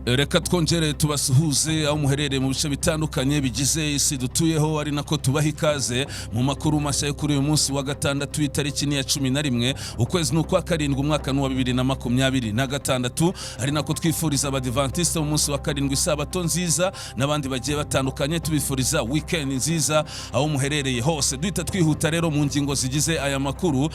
Reka twongere tubasuhuze aho muherereye mu bice bitandukanye bigize isi dutuyeho, ari nako tubaha ikaze mu makuru mashya yo kuri uyu munsi wa gatandatu itariki ya 11 ukwezi n'ukwa karindwi umwaka wa 2026, ari nako twifuriza abadivantiste mu munsi wa karindwi isabato nziza n'abandi bagiye batandukanye tubifuriza weekend nziza aho muherereye hose. Duhita twihuta rero mu ngingo zigize aya makuru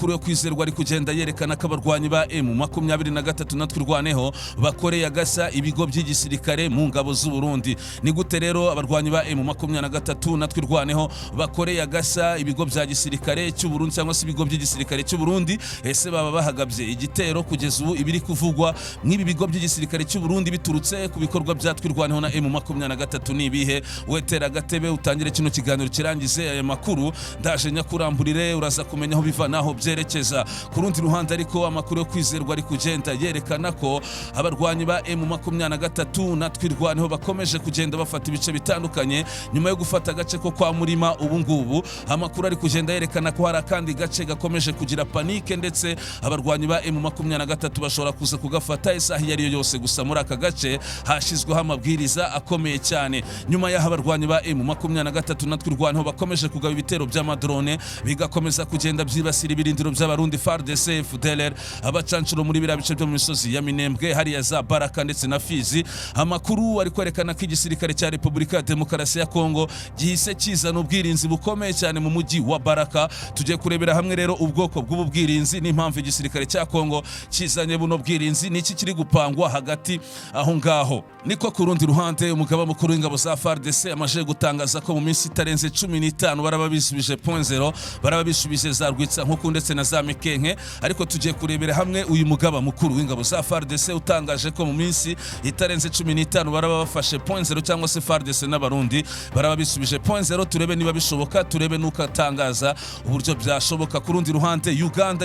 yo kwizerwa ari kugenda yerekana ko abarwanyi ba M23 natwirwaneho bakoreye agasa ibigo by'igisirikare mu ngabo z'u Burundi. Ni gute rero abarwanyi ba M23 natwirwaneho bakoreye agasa ibigo bya gisirikare cy'u Burundi cyangwa se ibigo by'igisirikare cy'u Burundi? Ese baba bahagabye igitero kugeza ubu ibiri kuvugwa nk'ibi bigo by'igisirikare cy'u Burundi biturutse ku bikorwa byatwirwaneho na M23 nibihe? Wetera gatebe utangire kino kiganiro kirangize aya makuru, ndaje nyakuramburire uraza kumenya aho biva naho byerekeza. Ku rundi ruhande ariko amakuru yo kwizerwa ari kugenda yerekana ko abarwanyi ba M23 natwirwaneho bakomeje kugenda bafata ibice bitandukanye nyuma yo gufata agace ko kwa Murima. Ubu ngubu amakuru ari kugenda yerekana ko hari akandi gace gakomeje kugira panike, ndetse abarwanyi ba M23 bashobora kuza kugafata isaha iyo ariyo yose. Gusa muri aka gace hashizweho amabwiriza akomeye cyane nyuma y'aho abarwanyi ba M23 natwirwaneho bakomeje kugaba ibitero by'amadrone bigakomeza kugenda byibasira ibirindiro by'abarundi FARDC, FDLR, abacancuro muri bira bice byo mu misozi ya Minembwe hariya za Baraka ndetse na Fizi. Amakuru ari kwerekana ko igisirikare cya Repubulika ya Demokarasi ya Kongo gihise kizana ubwirinzi bukomeye cyane mu mujyi wa Baraka. Tugiye kurebera hamwe rero ubwoko bw'ubwirinzi n'impamvu igisirikare cya Kongo kizanye buno bwirinzi, niki kiri gupangwa hagati aho ngaho. Niko ku rundi ruhande umugaba mukuru w'ingabo za FARDC amaje gutangaza ko mu minsi itarenze 15 barababisubije .0, barababisubije za Rwitsa nkuko ndetse na za Mikenke. Ariko tugiye kurebera hamwe uyu mugaba mukuru w'ingabo za FARDC utangaje ko mu minsi itarenze 15 barabafashe .0 cyangwa se FARDC n'abarundi barababisubije .0. Turebe niba bishoboka, turebe nuko atangaza uburyo byashoboka. Ku rundi ruhande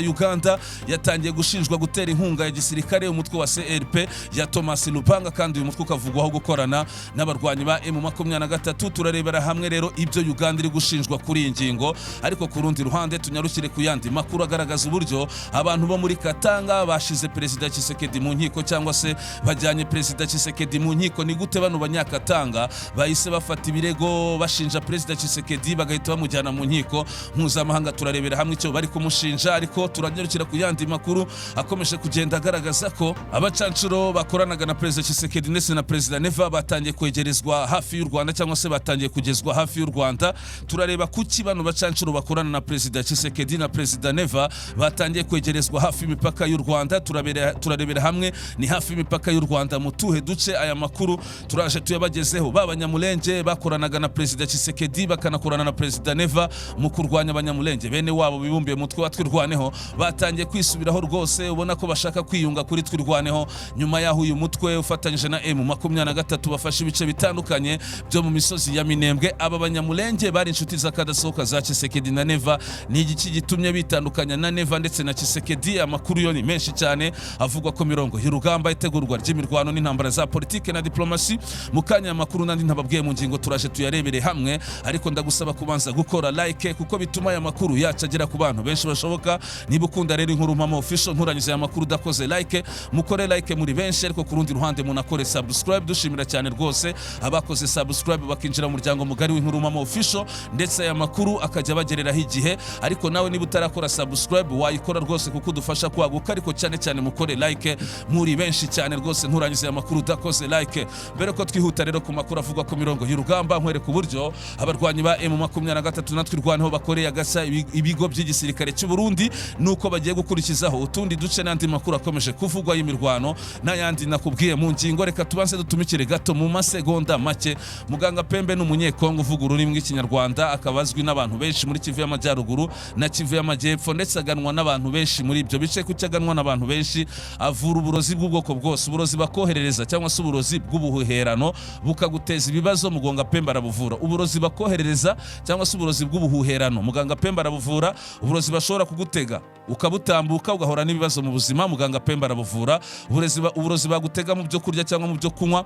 Uganda yatangiye gushinjwa gutera inkunga ya gisirikare umutwe wa CRP ya Thomas Lupanga, kandi uyu mutwe ukavugwaho gukorana n'abarwanyi ba M23. Turarebera hamwe rero ibyo Uganda iri gushinjwa kuri iyi ngingo. Ariko ku rundi ruhande tunyarukire ku yandi makuru agaragaza uburyo abantu bo muri Katanga bashize Perezida Tshisekedi mu nkiko cyangwa se bajyanye Perezida Tshisekedi mu nkiko. Ni gute bano banyakatanga bahise bafata ibirego bashinja Perezida Tshisekedi bagahita bamujyana mu nkiko mpuzamahanga? Turarebera hamwe icyo bari kumushinja. Ariko turanyarukira ku yandi makuru akomeje kugenda agaragaza ko abacancuro bakoranaga na Perezida Tshisekedi ndetse na Perezida Neva batangiye kwegerezwa hafi y'u Rwanda cyangwa se batangiye kugezwa hafi y'u Rwanda. Turareba kuki bano bacancuro bakorana na Perezida Tshisekedi na Perezida Neva batangiye kwegerezwa hafi y'imipaka y'u Rwanda. Turarebera hamwe ni hafi y'imipaka y'u Rwanda mu tuhe duce. Aya makuru turaje tuyabagezeho. B'abanyamulenge bakoranaga na Perezida Tshisekedi bakanakorana na Perezida Neva mu kurwanya abanyamulenge bene wabo bibumbiye mutwe wa twirwaneho batangiye kwisubiraho rwose. Ubona ko bashaka kwiyunga kuri twirwaneho nyuma y'aho uyu mutwe ufatanyije na M23 bafashe ibice bitandukanye byo mu misozi ya Minembwe. Aba banyamulenge bari inshuti z'akadasohoka za Tshisekedi na Neva. Ni igiki gitumye bitandukanya na Neva ndetse na Tshisekedi? Amakuru yo ni menshi cyane avugwa ko mirongo y'urugamba itegurwa ry'imirwano n'intambara za politike na diplomasi. Mukanya amakuru nandi ntababwiye mu ngingo turaje tuyarebere hamwe, ariko ndagusaba kubanza gukora like kuko bituma aya makuru yacagera ku bantu benshi bashoboka. Niba ukunda rero inkuru mpamo official nturanyuze aya makuru udakoze like, mukore like muri benshi. Ariko ku rundi ruhande munakore subscribe. Dushimira cyane rwose abakoze subscribe bakinjira mu muryango mugari w'inkuru mpamo official, ndetse aya makuru akajya bagereraho igihe. Ariko nawe niba utarakora subscribe wayikora rwose kuko dufasha kwaguka. Ariko cyane mukore like muri benshi cyane rwose, nturanyuze aya makuru udakoze like. Mbere ko twihuta rero ku makuru avugwa ku mirongo y'urugamba, nkwereka uburyo abarwanyi ba M23 natwirwaneho bakoreye agasa ibigo by'igisirikare cy'u Burundi, nuko bagiye gukurikizaho utundi duce n'andi makuru akomeje kuvugwa y'imirwano n'ayandi nakubwiye mu ngingo. Reka tubanze dutumikire gato mu masegonda make. Muganga Pembe n'umunyekongo uvuga ururimi rw'ikinyarwanda, akabazwi n'abantu benshi muri Kivu y'Amajyaruguru na Kivu y'Amajyepfo, ndetse aganwa n'abantu benshi muri ibyo bice. Kucyaganwa n'abantu benshi avura uburozi bw'ubwoko bwose, uburozi bakoherereza cyangwa se uburozi bw'ubuhuherano bukaguteza ibibazo. Muganga Pembe arabuvura uburozi bakoherereza cyangwa se uburozi bw'ubuhuherano. Muganga Pembe arabuvura uburozi bashobora kugutega ukabutambuka ugahora n'ibibazo mu buzima. Muganga Pembe arabuvura uburozi bagutega mu byo kurya cyangwa mu byo kunywa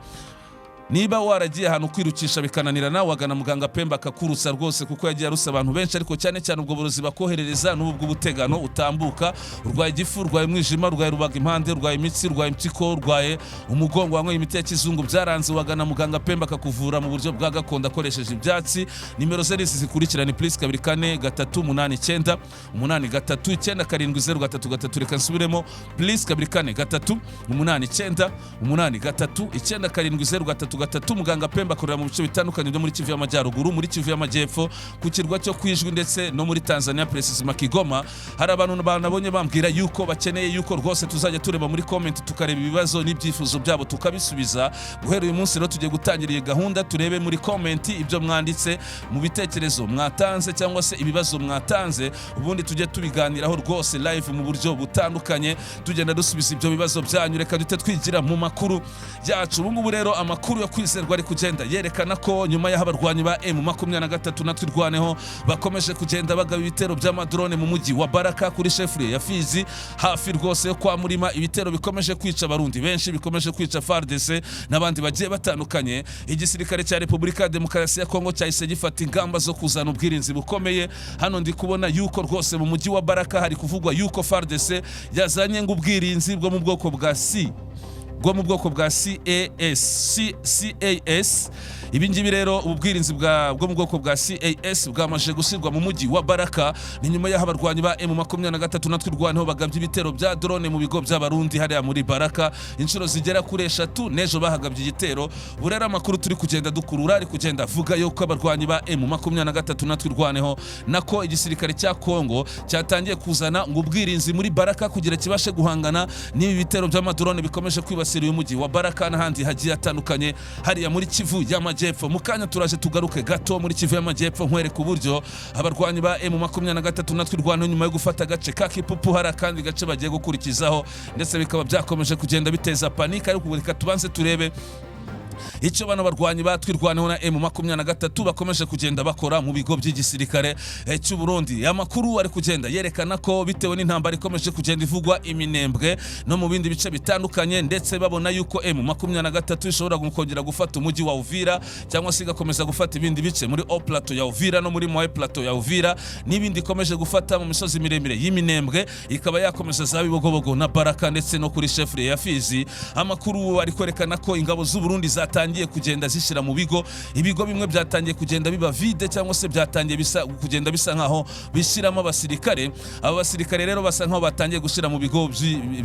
niba waragiye ahantu kwirukisha bikananirana wagana muganga Pemba akakurusa rwose kuko yagiye arusa abantu benshi, ariko cyane cyane ubwo burozi bakoherereza n'ubu bw'ubutegano utambuka, urwaye igifu, urwaye umwijima, urwaye rubaga impande, urwaye imitsi, urwaye impyiko, urwaye umugongo, wanyweye imiti ya kizungu byaranze, wagana muganga Pemba akakuvura mu buryo bwa gakondo akoresheje ibyatsi. Nimero ze zikurikirana +2 4 3 8 9 8 3 9 7 0 3 3. Reka nsubiremo +2 4 3 8 9 8 3 9 7 0 3 3. Muganga Pemba akorera mu bice bitandukanye byo muri Kivu y'Amajyaruguru, muri Kivu y'Amajyepfo, ku kirwa cyo Kwijwi ndetse no muri Tanzania precisement Kigoma. Hari abantu nabonye bambwira yuko bakeneye yuko rwose tuzajya tureba muri comment tukareba ibibazo n'ibyifuzo byabo tukabisubiza. Guhera uyu munsi rero tugiye gutangira iyi gahunda, turebe muri comment ibyo mwanditse mu bitekerezo mwatanze cyangwa se ibibazo mwatanze, ubundi tujye tubiganiraho rwose live mu buryo butandukanye, tugenda dusubiza ibyo bibazo byanyu. Reka dute twigira mu makuru yacu. Ubu ngubu rero amakuru yo kwizerwa ari kugenda yerekana ko nyuma y'aho abarwanyi ba M23 na twirwaneho bakomeje kugenda bagaba ibitero by'amadrone mu mujyi wa Baraka kuri chefre ya Fizi, hafi rwose yo kwa Murima. Ibitero bikomeje kwica abarundi benshi, bikomeje kwica FARDC n'abandi bagiye batandukanye. Igisirikare cya Repubulika ya Demokarasi ya Kongo cyahise gifata ingamba zo kuzana ubwirinzi bukomeye. Hano ndi kubona yuko rwose mu mujyi wa Baraka hari kuvugwa yuko FARDC yazanye ubwirinzi bwo mu bwoko bwa CAS. Ibi ngibi rero ubwirinzi bwo mu bwoko bwa CAS bwamaje gushyirwa mu mujyi wa Baraka, ni nyuma y'aho abarwanyi ba M23 na twirwaneho bagabye ibitero bya drone mu bigo by'abarundi hariya muri Baraka inshuro zigera kuri 3. Nejo bahagabye igitero. Burera amakuru turi kugenda dukurura ari kugenda avuga yuko abarwanyi ba M23 na twirwaneho nako igisirikare cya Kongo cyatangiye kuzana ngo ubwirinzi muri Baraka kugira kibashe guhangana n'ibi bitero by'amadrone bikomeje kwibasira uyu mujyi wa Baraka n'ahandi hagiye atandukanye hariya muri Kivu y'Amajyepfo. Mukanya turaje tugaruke gato muri Kivu y'Amajyepfo nkwereka uburyo abarwanyi ba M23 na twirwaneho nyuma yo gufata agace ka Kipupu hari kandi gace bagiye gukurikizaho, ndetse bikaba byakomeje kugenda biteza panika. Ariko reka tubanze turebe icyo bano barwanyi batwirwaneho na M23 bakomeje kugenda bakora mu bigo by'igisirikare cy'u Burundi. Amakuru ari kugenda yerekana ko bitewe n'intambara ikomeje kugenda ivugwa Iminembwe no mu bindi bice bitandukanye, ndetse babona yuko M23 ishobora gukongera gufata umujyi wa Uvira cyangwa se igakomeza gufata ibindi bice muri Haut Plateau ya Uvira no muri Moyen Plateau ya Uvira n'ibindi ikomeje gufata mu misozi miremire y'Iminembwe, ikaba yakomeza za Bibogobogo na Baraka ndetse no kuri chefre ya Fizi. Amakuru ari kwerekana ko ingabo z'u Burundi zatangiye kugenda zishira mu bigo, ibigo bimwe byatangiye kugenda biba vide cyangwa se byatangiye kugenda bisa nkaho bishyiramo abasirikare. Aba basirikare rero basa nkaho batangiye gushira mu bigo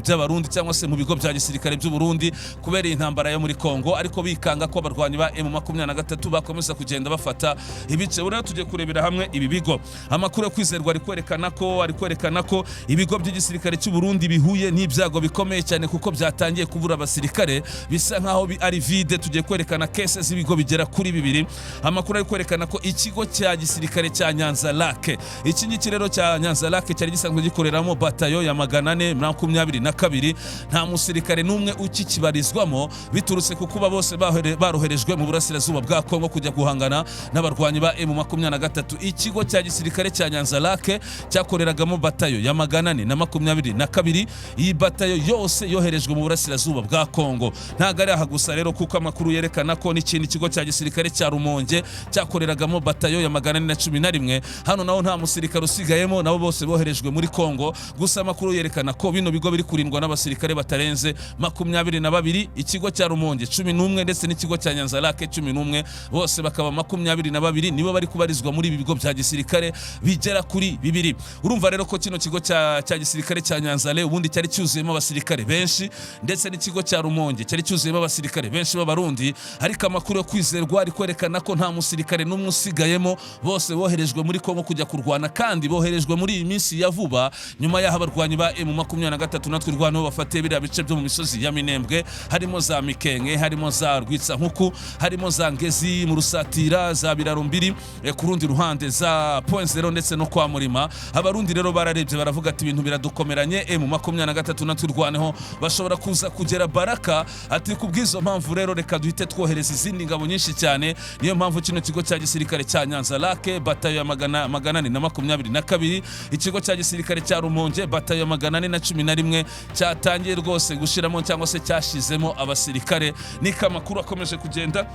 by'abarundi cyangwa se mu bigo bya gisirikare by'u Burundi kubera intambara yo muri Kongo, ariko bikanga ko abarwanyi ba M23 bakomeza kugenda bafata ibice. Rero tujye kurebera hamwe ibi bigo. Amakuru yo kwizerwa ari kwerekana ko ibigo by'igisirikare cy'u Burundi bihuye n'ibyago bikomeye cyane kuko byatangiye kubura abasirikare, bisa nkaho ari vide. Tujye kwerekana kese z'ibigo bigera kuri 2. Amakuru ari kwerekana ko ikigo cya gisirikare cya Nyanza Lake, iki ngiki rero cya Nyanza Lake cyari gisanzwe gikoreramo batayo ya 422, nta musirikare n'umwe ukikibarizwamo biturutse ku kuba bose baroherejwe mu burasirazuba bwa Kongo kujya guhangana n'abarwanyi ba M23. Ikigo cya gisirikare cya Nyanza Lake cyakoreragamo batayo ya 422. Iyi batayo yose yoherejwe mu burasirazuba bwa Kongo. Ntago ari aha gusa rero kuko amakuru yerekana ko n'ikindi kigo cya gisirikare cya Rumonge cyakoreragamo batayo ya 411. Hano naho nta musirikare usigayemo, nabo bose boherejwe muri Kongo. Gusa amakuru yerekana ko bino bigo biri kurindwa n'abasirikare batarenze 22. Ikigo cya Rumonge 11 ndetse n'ikigo cya Nyanza Lake 11, bose bakaba 22 nibo bari kubarizwa muri ibi bigo bya gisirikare bigera kuri 2. Urumva rero ko kino kigo cya gisirikare cya Nyanza Lake ubundi cyari cyuzuyemo abasirikare benshi, ndetse n'ikigo cya Rumonge cyari cyuzuyemo abasirikare benshi b'abarundi, ariko amakuru yo kwizerwa ari kwerekana ko nta musirikare n'umwe usigayemo, bose boherejwe muri Kongo kujya kurwana, kandi boherejwe muri iyi minsi ya vuba nyuma y'aho abarwanyi ba M23 na twirwaneho bafatiye biriya bice byo mu misozi ya Minembwe, harimo za Mikenge, harimo za Rwitsa Nkuku, harimo za Ngezi mu Rusatira, za Birarumbiri ku rundi ruhande za Point Zero ndetse no kwa Murima. Abarundi rero bararebye baravuga ati ibintu biradukomeranye, M23 na twirwaneho bashobora kuza kugera Baraka, ati kubwizo mpamvu rero reka reka duhite twohereza izindi ngabo nyinshi cyane. Niyo mpamvu kino kigo cya gisirikare cya Nyanza Lake batayo ya 422, ikigo cya gisirikare cya Rumonge batayo ya 411 cyatangiye rwose gushiramo cyangwa se cyashizemo abasirikare. Nika makuru akomeje kugenda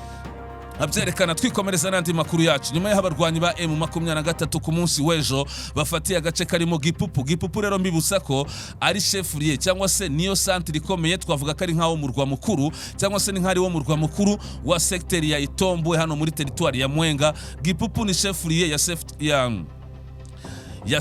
abyerekana. Twikomereza n'andi makuru yacu. Nyuma y'abarwanyi ba M23 ku munsi w'ejo bafatiye agace karimo Gipupu rero mbibutsa ko ari chefurier cyangwa se niyo centre ikomeye, twavuga ko ari nkaho murwa mukuru cyangwa se ni nkari wo murwa mukuru wa secteur ya Itombwe hano muri territoire ya Mwenga. Gipupu ni chefurier ya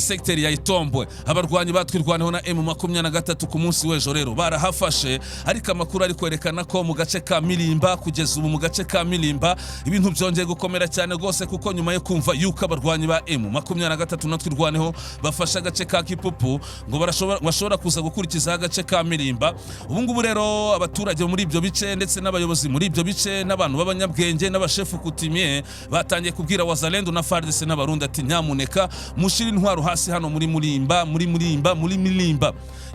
secteur ya Itombwe. Abarwanyi batwirwaneho na M23 ku munsi w'ejo rero barahafashe, ariko amakuru ari kwerekana ko mu gace ka Milimba, kugeza ubu mu gace ka Milimba ibintu byongeye gukomera cyane rwose, kuko nyuma yo kumva yuko abarwanyi ba M23 natwirwaneho bafasha agace ka Gipupu ngo bashobora kuza gukurikiza agace ka Milimba. Ubu ngubu rero abaturage muri ibyo bice ndetse n'abayobozi muri ibyo bice n'abantu b'abanyabwenge n'abashefu kutimie batangiye kubwira Wazalendo na FARDC n'abarundi ati nyamuneka mushire intwaro hasi hano muri Milimba.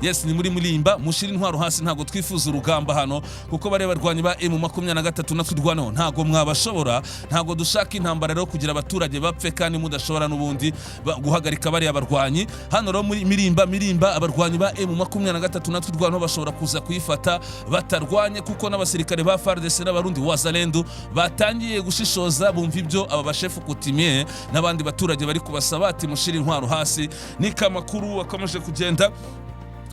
Yes, ni muri Milimba, mushire intwaro hasi, ntago twifuza urugamba hano, kuko bare barwanyi ba M23 natwirwaneho ntago mwabashobora, ntago dushaka intambara rero kugira abaturage bapfe kandi mudashobora n'ubundi guhagarika bari abarwanyi hano rero muri Milimba. Abarwanyi ba M23 natwirwaneho bashobora kuza kuyifata batarwanye, kuko n'abasirikare ba FARDC n'abarundi Wazalendo batangiye gushishoza, bumva ibyo aba bashefu kutimie n'abandi baturage bari kubasaba ati mushire intwaro hasi. Nika makuru akomeje kugenda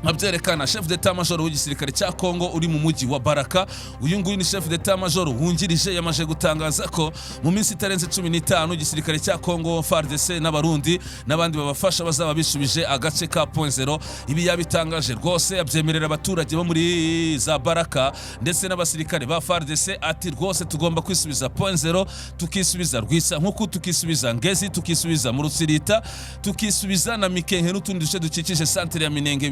abyerekana. Chef d'Etat Major w'igisirikare cya Kongo uri mu mujyi wa Baraka, uyu nguyu ni Chef d'Etat Major wungirije, yamaje gutangaza ko mu minsi itarenze 15 igisirikare cya Kongo, FARDC n'abarundi n'abandi babafasha bazaba bishubije agace ka Point Zero. Ibi yabitangaje rwose, abyemerera abaturage bo muri za Baraka ndetse n'abasirikare ba FARDC ati rwose tugomba kwisubiza Point Zero, tukisubiza Rwisa nkuko tukisubiza Ngezi, tukisubiza mu Rutsirita, tukisubiza na Mikenke n'utundi duce dukikije centre ya Minembwe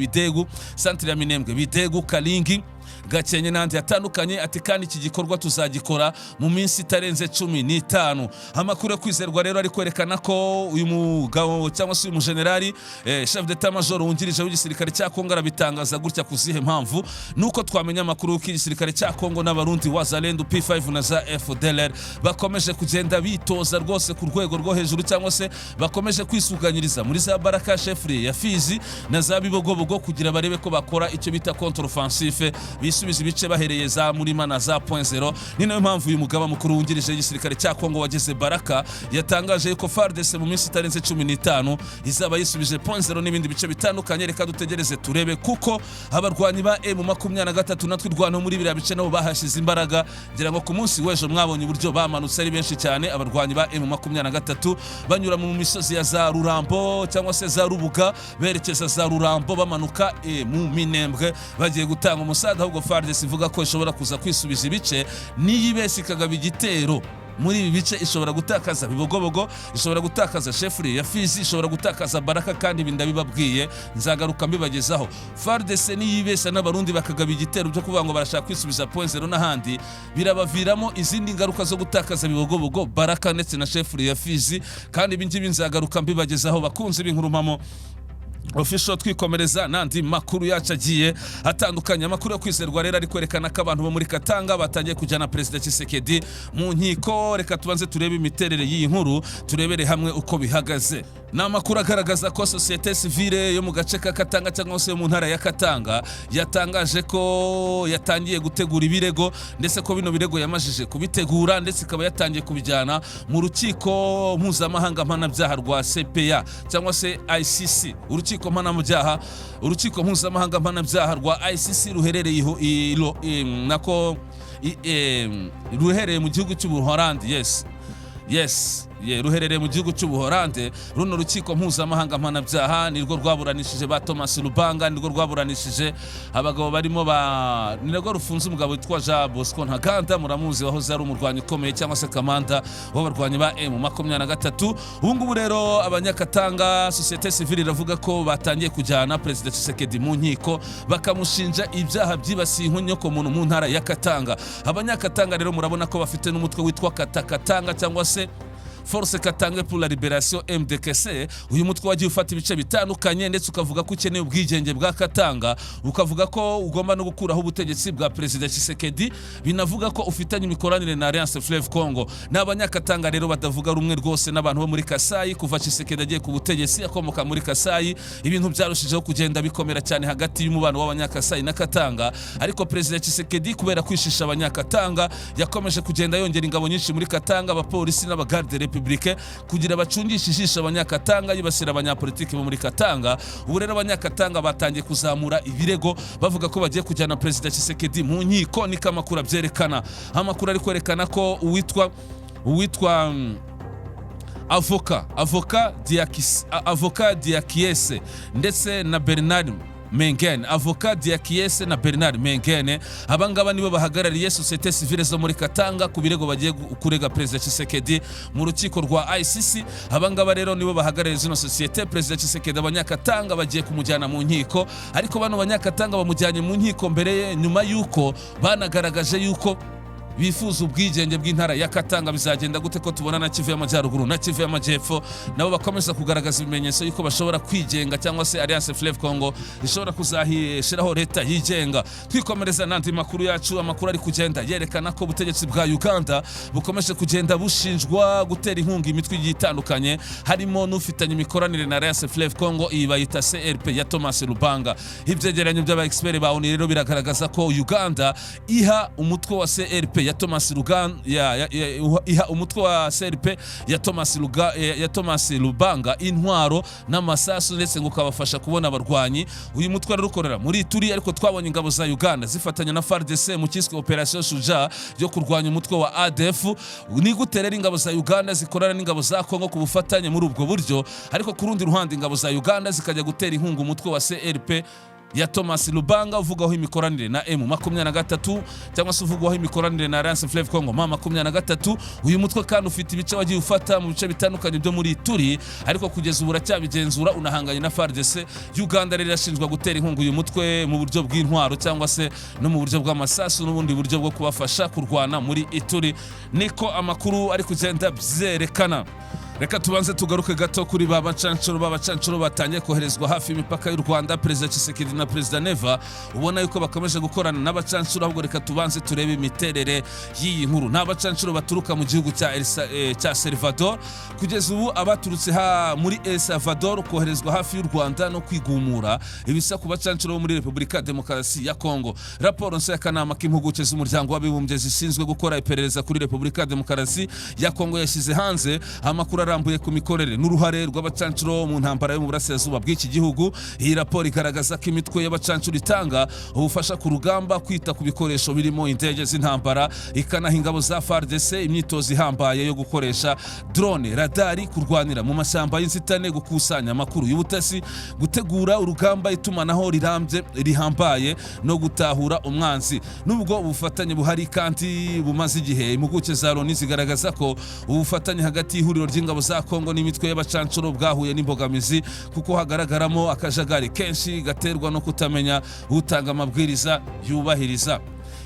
Bidegu, Kalingi, Gakenke n'andi hatandukanye. Ati kandi iki gikorwa tuzagikora mu minsi itarenze 15. Amakuru yo kwizerwa rero ari kwerekana ko uyu mugabo cyangwa se uyu mujenerali Chef d'Etat Major wungirije w'igisirikare cya Kongo arabitangaza gutya kuzihe mpamvu. Nuko twamenya amakuru y'uko igisirikare cya Kongo n'abarundi Wazalendo P5 na za FDLR bakomeje kugenda bitoza rwose ku rwego rwo hejuru, cyangwa se bakomeje kwisuganyiriza muri za Baraka chefrie ya Fizi na za Bibogobogo kugira barebe ko bakora icyo bita contre-offensive, bisubiza ibice bahereye za Murima na za Point Zero. Ni nayo mpamvu uyu mugaba mukuru wungirije igisirikare cya Kongo wageze Baraka yatangaje ko FARDC mu minsi itarenze 15 izaba yisubije Point Zero n'ibindi bice bitandukanye. Reka dutegereze turebe, kuko abarwanyi ba M23 natwirwaneho muri biriya bice nabo bahashize imbaraga. Ngira ngo ku munsi w'ejo mwabonye uburyo bamanutse ari benshi cyane, abarwanyi ba M23 banyura mu misozi ya za Rurambo cyangwa se za Rubuga berekeza za Rurambo bamanuka mu Minembwe bagiye gutanga umusada. Ahubwo FARDC ivuga ko ishobora kuza kwisubiza ibice, niyibesi kagaba igitero muri ibi bice ishobora gutakaza Bibogobogo, ishobora gutakaza chefrie ya Fizi, ishobora gutakaza Baraka, kandi ibinda bibabwiye nzagaruka mbibagezaho. FARDC niyibesa n'abarundi bakagaba igitero byo kuvuga ngo barashaka kwisubiza Point Zero n'ahandi, birabaviramo izindi ngaruka zo gutakaza Bibogobogo, Baraka ndetse na chefrie ya Fizi, kandi ibingibi nzagaruka mbibagezaho bakunze b'inkurumamo official. Twikomereza n'andi makuru yacu agiye atandukanye. Amakuru yo kwizerwa rero ari kwerekana ko abantu bo muri Katanga batangiye kujyana President Tshisekedi mu nkiko. Reka tubanze turebe imiterere y'iyi nkuru, turebere hamwe uko bihagaze. N'amakuru agaragaza ko societe civile yo mu gace ka Katanga cyangwa se mu ntara ya Katanga yatangaje ko yatangiye gutegura ibirego, ndetse ko bino birego yamajije kubitegura, ndetse ikaba yatangiye kubijyana mu rukiko mpuzamahanga mpanabyaha rwa CPA cyangwa se ICC. Urukiko mpuzamahanga mpanabyaha rwa ICC ruherereye ruherereye mu gihugu cy'Ubuholandi. Ruherereye mu gihugu cy'Ubuholandi. Runo rukiko mpuzamahanga mpanabyaha nirwo rwaburanishije ba Thomas Lubanga, nirwo rwaburanishije abagabo barimo nirwo rufunze umugabo witwa Jean Bosco Ntaganda, muramuzi wahoze ari umurwanyi ukomeye cyangwa se kamanda w'abarwanyi ba M23. Ubu ngubu rero abanyakatanga societe civile iravuga ko batangiye kujyana President Tshisekedi mu nkiko bakamushinja ibyaha byibasiye inkonyoko muntu mu ntara ya Katanga. Abanyakatanga rero murabona ko bafite n'umutwe witwa Katakatanga cyangwa se Force Katanga pour la Liberation MDKC. Uyu mutwe wagiye ufata ibice bitandukanye ndetse ukavuga ko ukeneye ubwigenge bwa Katanga, ukavuga ko ugomba no gukuraho ubutegetsi bwa Perezida Tshisekedi, binavuga ko ufitanye imikoranire na Alliance Fleuve Congo. N'abanyakatanga rero badavuga rumwe rwose n'abantu bo muri Kasai kuva Tshisekedi agiye ku butegetsi akomoka muri Kasai. Ibintu byarushijeho kugenda bikomera cyane hagati y'umubano w'abanyakasai na Katanga, ariko Perezida Tshisekedi kubera kwishisha abanyakatanga yakomeje kugenda yongera ingabo nyinshi muri Katanga, abapolisi n'abagarde republique kugira bacungishe ijisho abanyakatanga, yibasira abanyapolitiki bo muri Katanga. Ubu rero abanyakatanga batangiye kuzamura ibirego bavuga ko bagiye kujyana Perezida Tshisekedi mu nkiko. Niko amakuru abyerekana. Amakuru ari kwerekana ko uwitwa avoka Diakiese ndetse na Bernard Mengene, avoka Diakiese na Bernard Mengene, abangaba nibo bahagarariye societe civile zo muri Katanga ku birego bagiye kurega Perezida Tshisekedi mu rukiko rwa ICC. Abangaba rero nibo bahagarariye zino societe. Perezida Tshisekedi abanyakatanga bagiye kumujyana mu nkiko, ariko bano banyakatanga bamujyanye mu nkiko mbere nyuma yuko banagaragaje yuko bifuza ubwigenge bw'intara ya Katanga. Bizagenda gute ko tubona na Kivu y'Amajyaruguru na Kivu y'Amajyepfo nabo bakomeza kugaragaza ibimenyetso yuko bashobora kwigenga, cyangwa se Alliance Fleuve Congo ishobora kuzahishiraho leta yigenga. Twikomereza n'andi makuru yacu. Amakuru ari kugenda yerekana ko ubutegetsi bwa Uganda bukomeje kugenda bushinjwa gutera inkunga imitwe igiye itandukanye, harimo n'ufitanye imikoranire na Alliance Fleuve Congo, iyi bayita CRP ya Thomas Lubanga. Ibyegeranyo by'aba expert ba ONU rero biragaragaza ko Uganda iha umutwe wa CRP ya Thomas umutwe wa CRP ya Thomas Lubanga intwaro n'amasasu ndetse ngo kabafasha kubona abarwanyi. Uyu mutwe rukorera muri Ituri, ariko twabonye ingabo za Uganda zifatanya na FARDC mu kiswe Operation Shuja yo kurwanya umutwe wa ADF. Ni guterera ingabo za Uganda zikorana n'ingabo za Kongo ku bufatanye muri ubwo buryo, ariko ku rundi ruhande ingabo za Uganda zikajya gutera inkunga umutwe wa CRP ya Thomas Lubanga uvugaho imikoranire na M23, cyangwa se uvugwaho imikoranire na Alliance Fleuve Congo M23. Uyu mutwe kandi ufite ibice wagiye ufata mu bice bitandukanye byo muri Ituri, ariko kugeza ubu uracyabigenzura unahanganye na FARDC. Uganda rero irashinjwa gutera inkunga uyu mutwe mu buryo bw'intwaro, cyangwa se no mu buryo bw'amasasu n'ubundi buryo bwo kubafasha kurwana muri Ituri. Niko amakuru ari kugenda byerekana. Reka tubanze tugaruke gato kuri babacancuro batangiye koherezwa hafi imipaka y'u Rwanda. Perezida Tshisekedi na Perezida Neva ubona yuko bakomeje gukorana n'abacancuro, ahubwo reka tubanze turebe imiterere y'iyi nkuru. N'abacancuro baturuka mu gihugu cya Salvador. Kugeza ubu abaturutse muri El Salvador koherezwa hafi y'u Rwanda no kwigumura ibisa ku bacancuro bo muri Repubulika Demokarasi ya Kongo. Raporo nshya y'akanama k'impuguke z'umuryango w'abibumbye zishinzwe gukora iperereza kuri Repubulika Demokarasi ya Kongo yashyize hanze amakuru arambuye ku mikorere n'uruhare rw'abacancuro mu ntambara yo mu burasirazuba bw'iki gihugu. Iyi raporo igaragaza ko imitwe y'abacancuro itanga ubufasha ku rugamba, kwita ku bikoresho birimo indege z'intambara, ikanaha ingabo za FARDC imyitozo ihambaye yo gukoresha drone, radari, kurwanira mu mashyamba y'inzitane, gukusanya amakuru y'ubutasi, gutegura urugamba, itumanaho rihambaye no gutahura umwanzi. Nubwo ubufatanye buhari kandi bumaze igihe, impuguke za Loni zigaragaza ko ubufatanye hagati y'ihuriro ry'ingabo za Kongo n'imitwe y'abacancuro bwahuye n'imbogamizi, kuko hagaragaramo akajagari kenshi gaterwa no kutamenya utanga amabwiriza yubahiriza.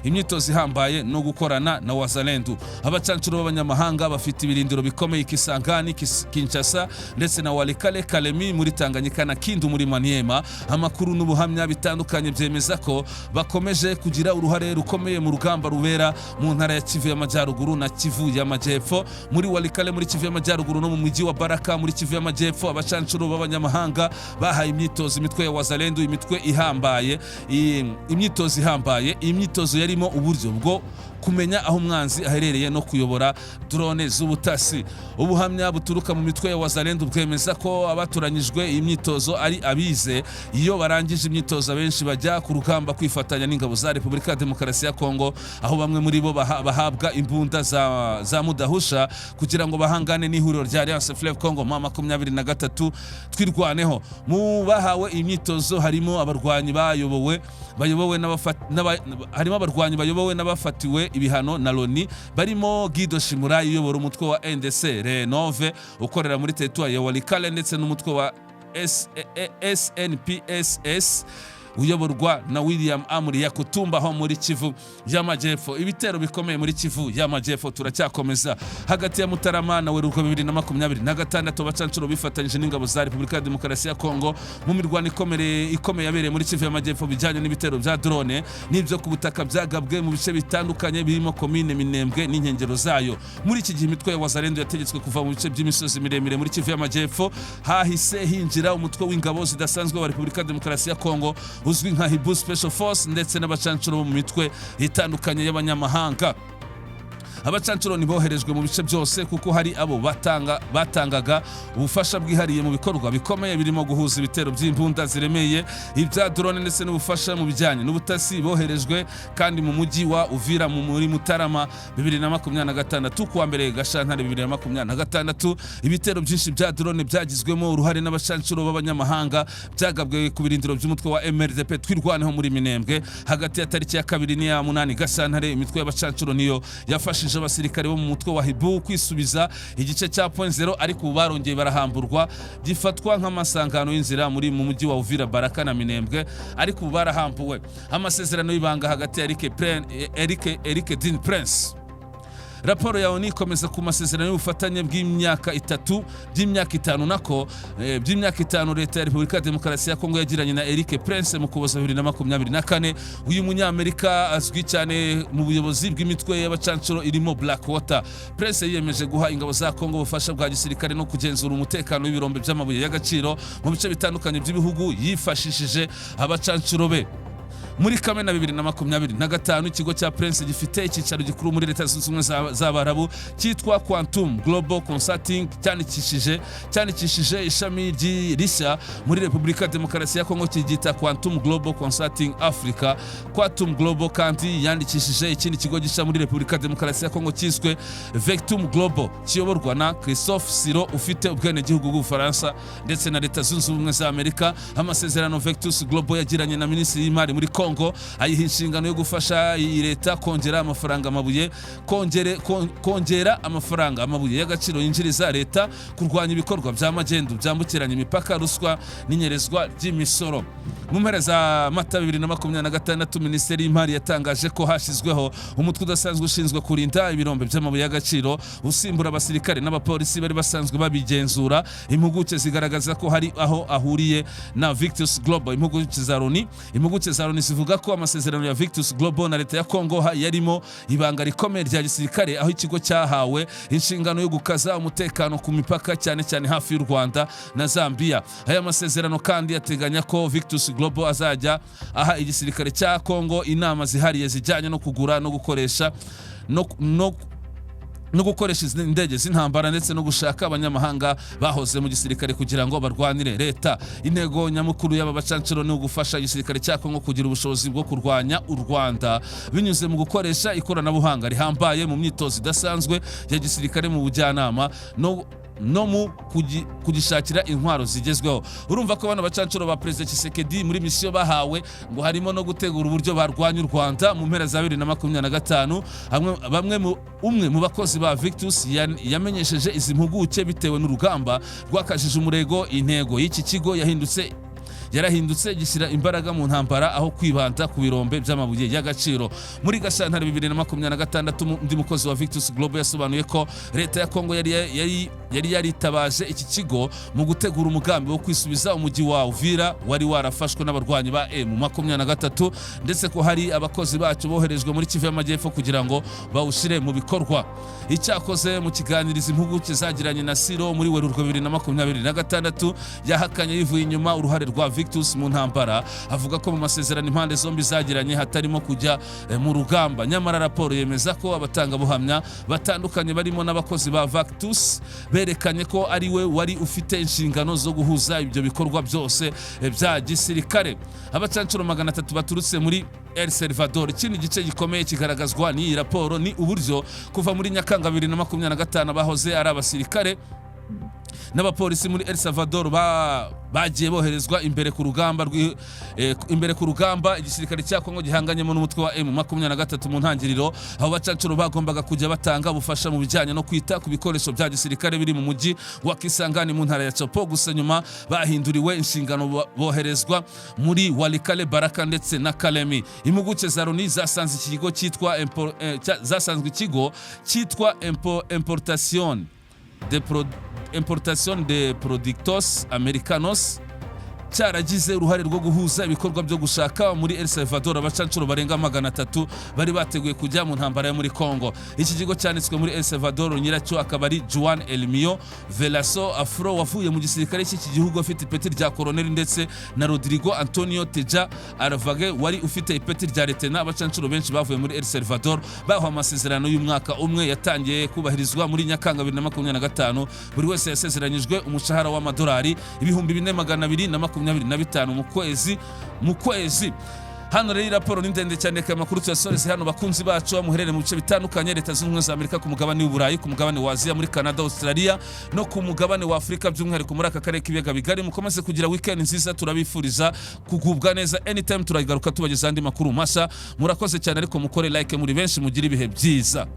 Imyitozo ihambaye no gukorana na Wazalendo. Abacancuro b'abanyamahanga bafite ibirindiro bikomeye Kisangani, Kinshasa ndetse na Walikale, Kalemi muri Tanganyika na Kindu muri Maniema. Amakuru n'ubuhamya bitandukanye byemeza ko bakomeje kugira uruhare rukomeye mu rugamba rubera mu ntara ya Kivu y'Amajyaruguru na Kivu y'Amajyepfo. Muri Walikale muri Kivu y'Amajyaruguru no mu mujyi wa Baraka muri Kivu y'Amajyepfo, abacancuro b'abanyamahanga bahaye imyitozo imitwe ya Wazalendo, imitwe ihambaye. Imyitozo ihambaye, imyitozo yarimo uburyo bwo kumenya aho umwanzi aherereye no kuyobora drone z'ubutasi. Ubuhamya buturuka mu mitwe ya Wazalendo bwemeza ko abaturanyijwe imyitozo ari abize. Iyo barangije imyitozo abenshi bajya ku rugamba kwifatanya n'ingabo za Repubulika Demokarasi ya Kongo, aho bamwe muri bo bahabwa imbunda za mudahusha kugira ngo bahangane n'ihuriro rya Alliance Fleuve Congo M23 twirwaneho. Mu bahawe imyitozo harimo abarwanyi bayobowe n'abafatiwe ibihano na Loni, barimo Guido Shimurayi uyobora umutwe wa NDC Renove ukorera muri teritwari ya Walikale, ndetse n'umutwe wa SNPSS uyoborwa na William Amuri Yakutumba ho muri Kivu y'Amajyepfo. Ibitero bikomeye muri Kivu y'Amajyepfo turacyakomeza. Hagati ya Mutarama na Werurwe 2026 abacancuro bifatanyije n'ingabo za Repubulika ya Demokarasi ya Kongo mu mirwano ikomeye yabereye muri Kivu y'Amajyepfo bijyanye n'ibitero bya drone n'ibyo ku butaka byagabwe mu bice bitandukanye birimo komine Minembwe n'inkengero zayo. Muri iki gihe imitwe ya Wazalendo yategetswe kuva mu bice by'imisozi miremire muri Kivu y'Amajyepfo, hahise hinjira umutwe w'ingabo zidasanzwe wa Repubulika ya Demokarasi ya Kongo uzwi nka Hibu Special Force ndetse n'abacancuro bo mu mitwe itandukanye y'abanyamahanga. Abacancuro niboherejwe mu bice byose kuko hari abo batangaga ubufasha bwihariye mu bikorwa bikomeye birimo guhuza ibitero by'imbunda ziremeye, ibya drone ndetse n'ubufasha mu bijyanye n'ubutasi. Boherejwe kandi mu mujyi wa Uvira muri Mutarama 2026 kuwa mbere Gashyantare 2026. Ibitero byinshi bya drone byagizwemo uruhare n'abacancuro b'abanyamahanga byagabwe ku birindiro by'umutwe wa MRDP twirwaneho muri Minembwe hagati ya tariki ya 2 n'iya 8 Gashyantare. Imitwe y'abacancuro niyo yafashije abasirikare bo mu mutwe wa Hibu kwisubiza igice cya point 0, ariko ubu barongeye barahamburwa gifatwa nk'amasangano y'inzira muri mu mujyi wa Uvira, Baraka na Minembwe, ariko ubu barahambuwe. Amasezerano y'ibanga hagati ya Eric Dean Prince. Raporo ya ONU ikomeza ku masezerano y'ubufatanye bw'imyaka 5 nako by'imyaka 5 leta ya Repubulika ya Demokarasi ya Kongo yagiranye na Eric Prince mu Kuboza 2024. Uyu munyamerika azwi cyane mu buyobozi bw'imitwe y'abacancuro irimo Blackwater. Prince yiyemeje guha ingabo za Kongo ubufasha bwa gisirikare no kugenzura umutekano w'ibirombe by'amabuye y'agaciro mu bice bitandukanye by'ibihugu yifashishije abacancuro be. Muri Kamena 2025 ikigo cya Prince gifite icyicaro gikuru muri Leta Zunze Ubumwe z'Abarabu cyitwa Quantum Global Consulting cyanikishije ishami rishya muri Repubulika ya Demokarasi ya Kongo cyigita Quantum Global Consulting Africa. Quantum Global kandi yandikishije ikindi kigo gisha muri Repubulika ya Demokarasi ya Kongo cyiswe Vectum Global kiyoborwa na Christophe Siro ufite ubwenegihugu bw'Ubufaransa ndetse na Leta Zunze Ubumwe za Amerika. Amasezerano Vectus Global yagiranye na Minisitiri y'Imari muri Kongo ayiha inshingano yo gufasha iyi leta kongera amafaranga amabuye y'agaciro yinjiriza leta, kurwanya ibikorwa by'amagendu byambukiranya imipaka, ruswa n'inyerezwa ry'imisoro. Mu mpera za Mata 2026 Minisiteri y'Imari yatangaje ko hashyizweho umutwe udasanzwe ushinzwe kurinda ibirombe by'amabuye y'agaciro usimbura abasirikare n'abapolisi bari basanzwe babigenzura. Impuguke zigaragaza ko hari aho ahuriye na Victus Global. Impuguke za Loni zivuga ko amasezerano ya Victus Global na leta ya Kongo yarimo ibanga rikomeye rya gisirikare, aho ikigo cyahawe inshingano yo gukaza umutekano ku mipaka cyane cyane hafi y'u Rwanda na Zambia. Aya masezerano kandi yateganya ko Victus Global azajya aha igisirikare cya Kongo inama zihariye zijyanye no kugura no gukoresha indege z'intambara ndetse no gushaka abanyamahanga bahoze mu gisirikare kugira ngo barwanire leta. Intego nyamukuru y'aba bacancuro ni ugufasha igisirikare cya Kongo kugira ubushobozi bwo kurwanya u Rwanda binyuze mu gukoresha ikoranabuhanga rihambaye mu myitozo idasanzwe ya gisirikare, mu bujyanama no mu kugishakira intwaro zigezweho. Urumva ko bana bacancuro ba President Tshisekedi muri misiyo bahawe ngo harimo no gutegura uburyo barwanya u Rwanda mu mpera za 2025. Umwe mu bakozi ba Victus yamenyesheje izi mpuguke bitewe n'urugamba rwakajije umurego. Intego y'iki kigo yarahindutse gishyira imbaraga mu ntambara aho kwibanda ku birombe by'amabuye y'agaciro. Muri Gashyantare 2026 undi mukozi wa Victus Global yasobanuye ko leta ya Kongo yari yaritabaje iki kigo mu gutegura umugambi wo kwisubiza umujyi wa Uvira wari warafashwe n'abarwanyi ba M23, ndetse ko hari abakozi bacu boherejwe muri Kivu y'Amajyepfo kugira ngo bawushire mu bikorwa. Icyakoze mu kiganirizo impuguke zagiranye na Siro muri Werurwe 2026 yahakanye yivuye inyuma uruhare rwa Victus mu ntambara, avuga ko mu masezerano impande zombi zagiranye hatarimo kujya mu rugamba. Nyamara raporo yemeza ko abatangabuhamya batandukanye barimo n'abakozi ba Victus berekanye ko ari we wari ufite inshingano zo guhuza ibyo bikorwa byose bya gisirikare. Abacancuro 300 baturutse muri El Salvador. Ikindi gice gikomeye kigaragazwa n'iyi raporo ni uburyo kuva muri Nyakanga 2025 bahoze ari abasirikare n'abapolisi muri El Salvador bagiye boherezwa imbere ku rugamba igisirikare cya Kongo gihanganyemo n'umutwe wa M23 mu ntangiriro, aho bacancuro bagombaga kujya batanga ubufasha mu bijyanye no kwita ku bikoresho bya gisirikare biri mu mujyi wa Kisangani mu ntara ya Chopo. Gusa nyuma bahinduriwe inshingano boherezwa muri Walikale, Baraka ndetse na Kalemi. Impuguke za Loni zasanze ikigo cyitwa Importación de Productos Americanos cyaragize uruhare rwo guhuza ibikorwa byo gushaka muri El Salvador abacancuro barenga 300 bari bateguye kujya mu ntambara yo muri Kongo. Iki kigo cyanditswe muri El Salvador, nyiracyo akaba ari Juan Elmio Velasco Afro wavuye mu gisirikare cy'iki gihugu afite ipeti rya colonel, ndetse na Rodrigo Antonio Teja Arvage wari ufite ipeti rya lieutenant. Abacancuro benshi bavuye muri El Salvador bahawe amasezerano y'umwaka umwe yatangiye kubahirizwa muri Nyakanga 2025. Buri wese yasezeranyijwe umushahara w'amadolari 4225 mu kwezi. Hano rero raporo ni ndende cyane, amakuru tuyasoreze hano bakunzi bacu muherere mu bice bitandukanye, Leta z'Ubumwe za Amerika, ku mugabane w'Uburayi, ku mugabane wa Aziya, muri Canada, Australia no ku mugabane wa Afrika, by'umwihariko muri aka karere k'ibiyaga bigari. Mukomeze kugira weekend nziza, turabifuriza kugubwa neza. Anytime turagaruka tubageza andi makuru mashya. Murakoze cyane, ariko mukore like muri benshi, mugira ibihe byiza.